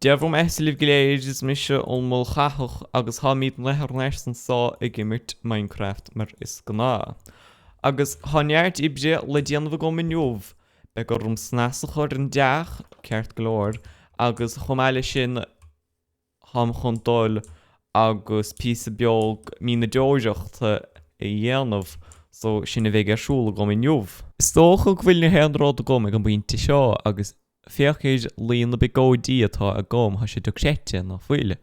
Dearfum eslih Gaeilge is mise olmol chachach agus ha míad lethar leis an sá I gimmert Minecraft mar is gná. Agus háneart ibre le déanamh go miniuh, be gurm snasa chuir an deach ceart glór, agus chomáile sin ham chundul agus písa beag mína deoireachta I dhéanamh, so sin a bheith arsúla go miniuh. Is tócha go bhfuil na héanrád go ag an buinte seo agus Féachid líon na begóidí atá a gom ha sé do créte na fuile.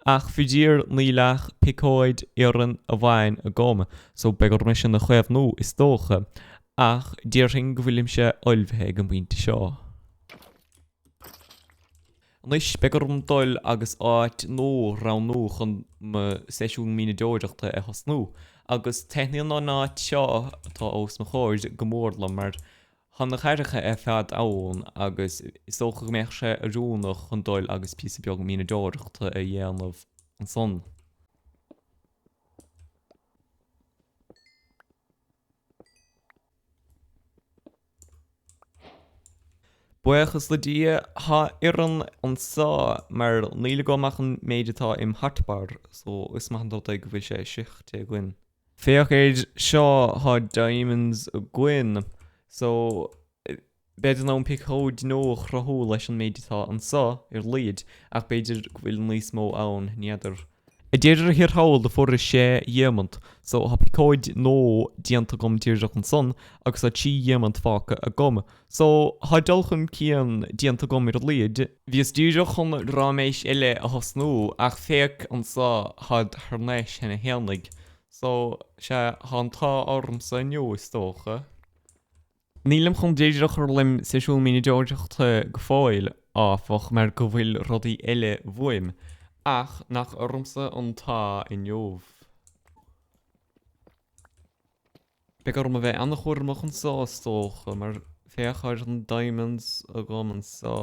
Ach fidír nílach picóid iran a bhain a gom, so begur me sin na chuamh nó is tócha, ach díring go bhfuilim se olbhethe ag an buinte seo. Nis begurm dul agus áit nó rán nó chun ma seisiún mína deoireachta a has nó, agus technion ná náit seo atá os na chóid gomórla mar Han na chairicha fad áin agus istócha go meach sé a rúnach chun dul agus písa beag mína deoireachta a dhéanamh an son. Buchas le dia ha iran an sá mar níle go machchan méidetá im hartbar, so is machchan dot ag bhfuil sé sichte gwyn. Féachid seo ha diamonds a gwyn, so beidir ná picóid nó chrathú leis an méidetá an sá líad, ach beidir go bhfuil níos mó ann niadidir. I déidir hir hawl de fór sé dhéamant, so ha picóid nó dianta gom tíirdeach an son, agus a tí dhéamant fáca a gom. So ha dulchum cían dianta gom líad, bhís díireach chun ráméis eile a has nó, ach féach an sá had thurnéis hena héannig. So sé han tá orm sa nniu is tócha. Nílam chun déidirach ar lim seisiúil mína deoireachta go fáil áfach mar go bhfuil rudaí eile bhuaim, ach nach ormsa an tá I neomh. Begur ma bheith anna chuirmach an sá tócha mar féachar an diamonds a gom an sá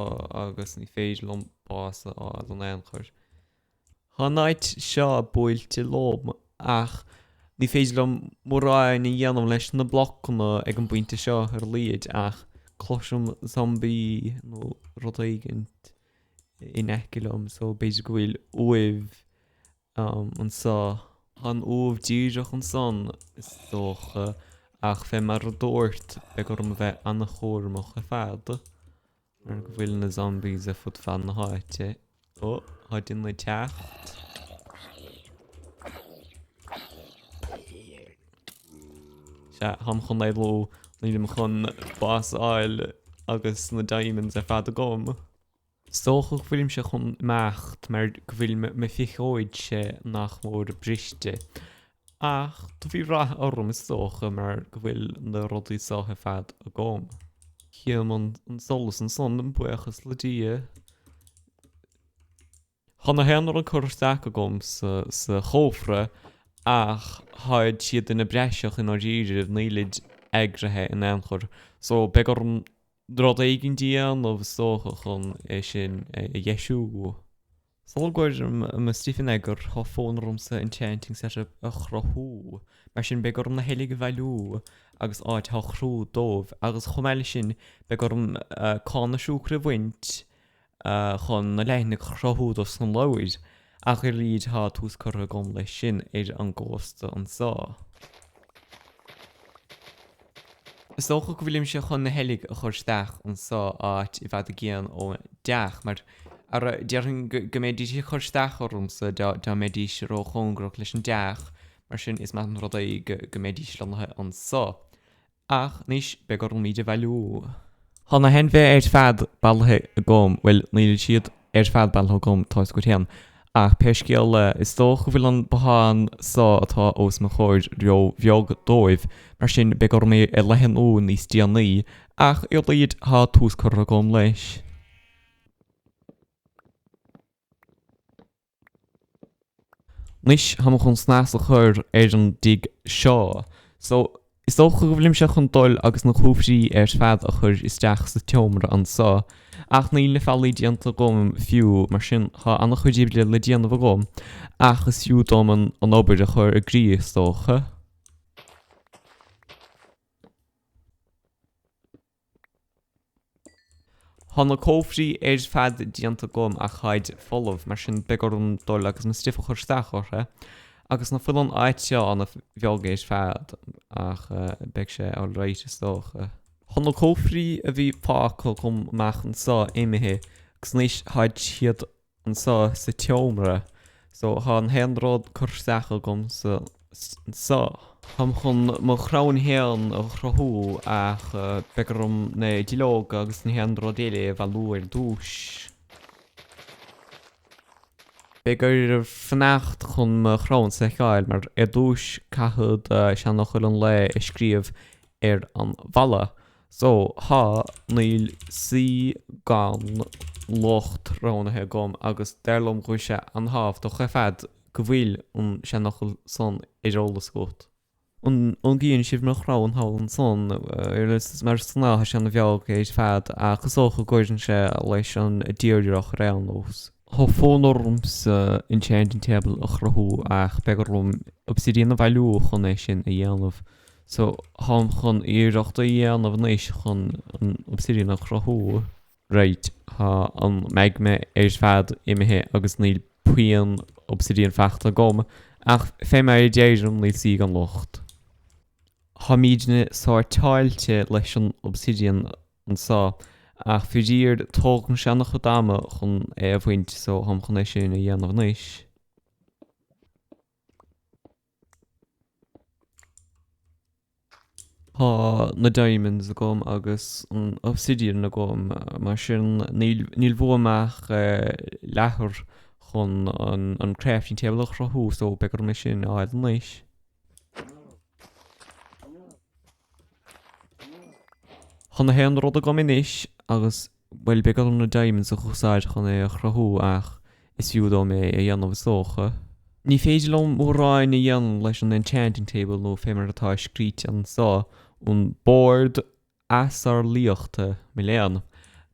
agus ní féidir lom bása á an éanchar. Hánáid seo buailte lom ach ní féidir lom móráin I dhéanam leis na blocna ag an buinte seo ar líad ach cloisiom zombie nó rudaigint in ecilom, so beidir go bhfuil uibh an sá. Han uibh díireach an son is tócha ach fé mar a dúirt begur ma bheith anna chóirmach a fad. Mar go bhfuil na zombies a fud fan na háite. Ó, haidin le teacht. Se ham chun éiló nílim chun bás áil agus na diamonds a fad a gom. Stócha go bhfuilim se chun meacht mar go bhfuil me fichóid sé nach mór briste. Ach, do bhí rath orm is stócha mar go bhfuil na rudaí sátha fad a gom. Chiam an solas an son an buchas le dia. Han na héanar an chuirteach a gom sa chófra, ach haid siad in na breiseach in áiríre nílid eagrathe in éanchar. So begur drod éigin dían ó bhstócha chun é sin a dhéisiú. Sal gwair am Stephen Egger ha fónrum sa enchanting setup a chrathú, mar sin begur na heilige bhailú agus áit ha chrú dómh, agus chomáile sin begur cána siúcra bhaint chun na leithnig chrathú dos na láid, ach ar líd ha tús chur gom leis sin an ggósta an sá. Is tócha go bhfuilim se chun na heilig a chuirteach an sá áit I bhfad a gcéan ó deach, mar ar dearan go méidí sé chuirteach ormsa dá méidí sé ró chóngrach leis an deach, mar sin is mean rud é go méidí se lanathe an sá. Ach níos begur míide bhailú. Tá na hen bheith fad bailthe a gom, well níl siad fad bailthe a gom táis go tean. Ach peiscial is tócha bhfuil an bahan sá atá os na chóir reo bheag dóibh, mar sin begur mé lehan ó níos díanaí, ach ar líad há tús chur a gom leis. Nis ham chun snás a chur an dig seo, so is tócha go bhfuilim se chun dul agus na chúfrí fad a chur isteach sa teomra an sá, ach ní le fálaí dianta gom fiú mar sin ha anna chuidíble le dianamh gom, ach is fiú doman an obair a chur a grí is tócha. Hanna cófrí fad dianta gom a chaid folamh mar sin begorún dul agus na stifa chuirsteachir agus na fuan áiteo an na bheolgéis fad ach beic sé á réite stocha. Hanna cófrí a bhí pácail chum meach an sá imithe agus níos haid siad an sá sa teomra so há an henrád chuirsteachil gom sa sá. Ham chun mo chrán héan a chrathú ach begarum na dílóg agus na henrád éile bheit luair dúis. Begur fannacht chun mo chrán sa chail mar dúis cahad sean nach chuil an le I scríomh an bhalla. So há níl sí gan locht ránathe gom agus derlum chuise an hábh do chefad go bhfuil an sean nach chuil son rólas gút. On gíonn sibh nach rán hálan son mar sná sean na bheolgéis fad a chusócha goirann sé leis an díoireach réanós. Tá fónorms enchanting table a chrathú ach begarum obsidian na bhailú chun é sin a dhéanamh. So ham chun íireachta dhéanamh níos chun an obsidian a chrathú. Right, ha an meigme fad imithe agus níl puan obsidian feachta gom ach fé mar déirim níl sí an locht. Ha míidne sá tailte leis an obsidian an sá ach fudíir tógan seannach chu dáma chun bhaint so ham chun é sin a dhéanamh níos. Tá na diamonds a gom agus an obsidian a gom mar sin níl bhuaach lethir chun an crafting table a chrathú so begur me sin áil níos. Chna hen rud a gom inis agus bhfuil begur na diamonds a chusáid chun é a chrathú ach is fiúdó mé a dhéanamh sócha. Ní féidir lom mórráin a dhéanam leis an enchanting table nó fémar atá scríte an sá ún board asar líochta mé léan.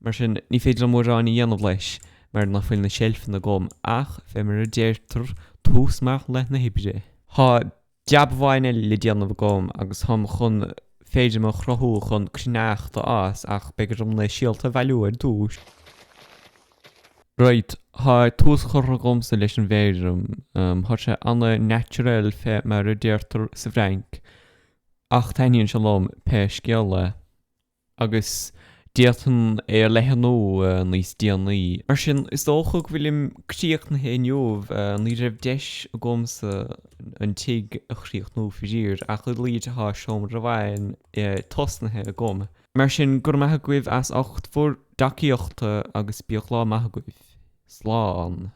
Mar sin ní féidir lom mórráin a dhéanamh leis mar nach fuil na shelfin a gom ach fémar a déirtar túsmach le na hibide. Tá deabhhaine le déanamh gom agus ham chun féidir mo chrathú chun críneachta as ach begarum na síalta bhailúir dúis. Right, ha tús chorra gomsa leis an bhéidirm, ha sé anna natural fé mar a déirtar sa bhreink, ach taíonn se lom pe sciala, agus déirtan lehanú níos díanaí. Mar sin is dócha go bhfuilim críoch na héniuh ní raibh deis a gomsa an tig a chríochnú fidír ach le líd há seom ra bhain tosnathe a gom. Mar sin gur maithe goibh as 8 fuór daciíochta agus bíoch lá maithe goibh. Slán.